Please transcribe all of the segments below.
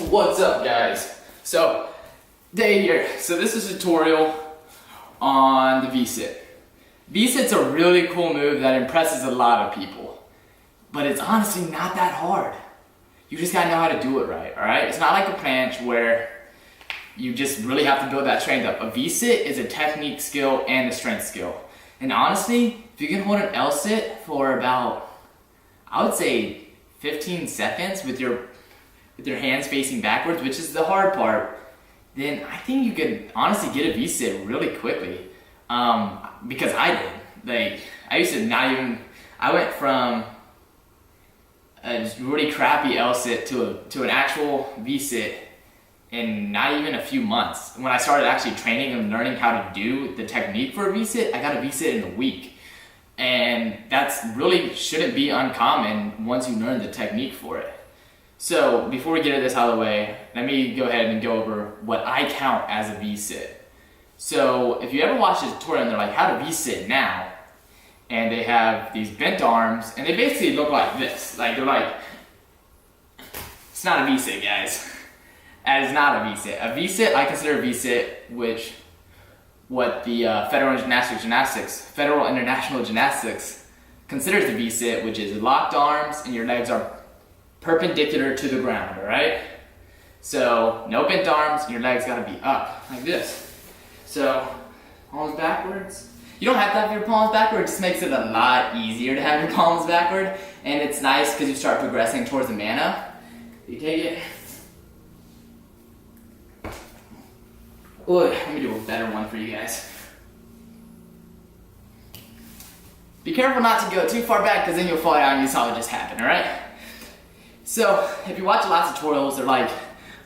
What's up, guys? So, day here. So this is a tutorial on the Vsit. Vsit's a really cool move that impresses a lot of people, but it's honestly not that hard. You just gotta know how to do it right, alright? It's not like a planche where you just really have to build that strength up. A Vsit is a technique skill and a strength skill. And honestly, if you can hold an L-sit for about, I would say 15 seconds with your hands facing backwards, which is the hard part, then I think you could honestly get a Vsit really quickly. Because I did. Like, I used to not even, I went from a really crappy L-sit to an actual Vsit in not even a few months. When I started actually training and learning how to do the technique for a Vsit, I got a Vsit in a week. And that's really shouldn't be uncommon once you learn the technique for it. So before we get this out of the way, let me go ahead and go over what I count as a Vsit. So if you ever watch a tutorial and they're like, how to Vsit now, and they have these bent arms, and they basically look like this. Like, they're like, it's not a Vsit, guys. That is not a Vsit. A Vsit, I consider a Vsit, which what the Federal International Gymnastics considers a Vsit, which is locked arms and your legs are perpendicular to the ground, alright? So, no bent arms, your legs gotta be up, like this. So, palms backwards. You don't have to have your palms backward, it just makes it a lot easier to have your palms backward, and it's nice because you start progressing towards the mana. You take it. Ooh, let me do a better one for you guys. Be careful not to go too far back because then you'll fall down and you saw what just happened, alright? So, if you watch lots of tutorials, they're like,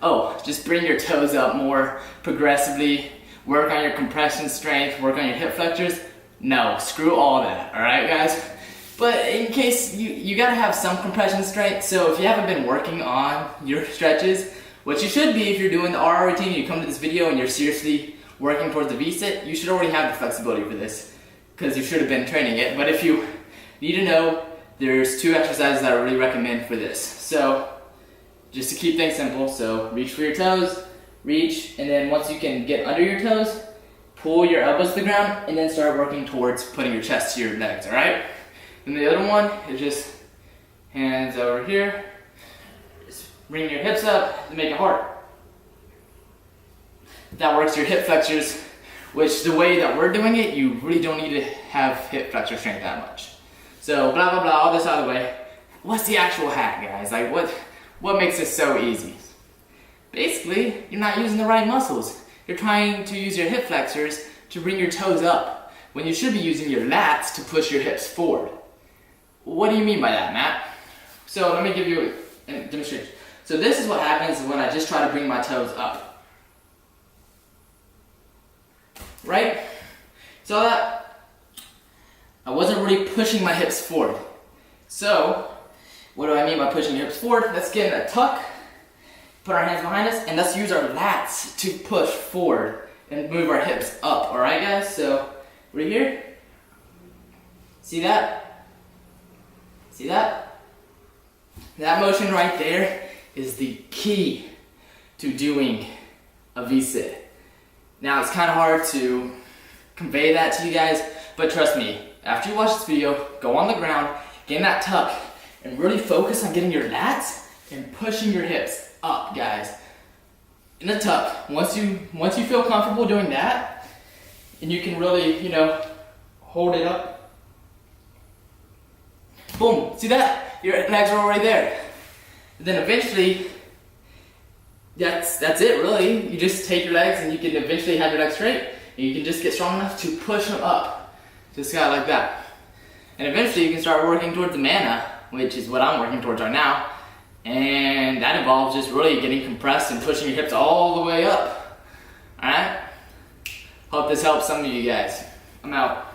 oh, just bring your toes up more progressively, work on your compression strength, work on your hip flexors. No, screw all that, alright guys? But in case, you gotta have some compression strength, so if you haven't been working on your stretches, what you should be if you're doing the RR routine, you come to this video and you're seriously working towards the Vsit, you should already have the flexibility for this, because you should have been training it. But if you need to know, there's 2 exercises that I really recommend for this. So, just to keep things simple, so reach for your toes, reach, and then once you can get under your toes, pull your elbows to the ground, and then start working towards putting your chest to your legs, alright? And the other one is just hands over here, just bring your hips up to make a heart. That works your hip flexors, which the way that we're doing it, you really don't need to have hip flexor strength that much. So blah blah blah, all this out of the way. What's the actual hack, guys? Like what makes this so easy? Basically, you're not using the right muscles. You're trying to use your hip flexors to bring your toes up, when you should be using your lats to push your hips forward. What do you mean by that, Matt? So let me give you a demonstration. So this is what happens when I just try to bring my toes up. Right? So that I wasn't really pushing my hips forward. So, what do I mean by pushing your hips forward? Let's get in a tuck, put our hands behind us, and let's use our lats to push forward and move our hips up. Alright guys, so right here. See that? See that? That motion right there is the key to doing a Vsit. Now it's kind of hard to convey that to you guys, but trust me, after you watch this video, go on the ground, get in that tuck, and really focus on getting your lats and pushing your hips up, guys. In a tuck. Once you feel comfortable doing that, and you can really, hold it up. Boom, see that? Your legs are already there. And then eventually, that's it really. You just take your legs and you can eventually have your legs straight, and you can just get strong enough to push them up. Just kind of like that. And eventually you can start working towards the mana, which is what I'm working towards right now. And that involves just really getting compressed and pushing your hips all the way up. Alright? Hope this helps some of you guys. I'm out.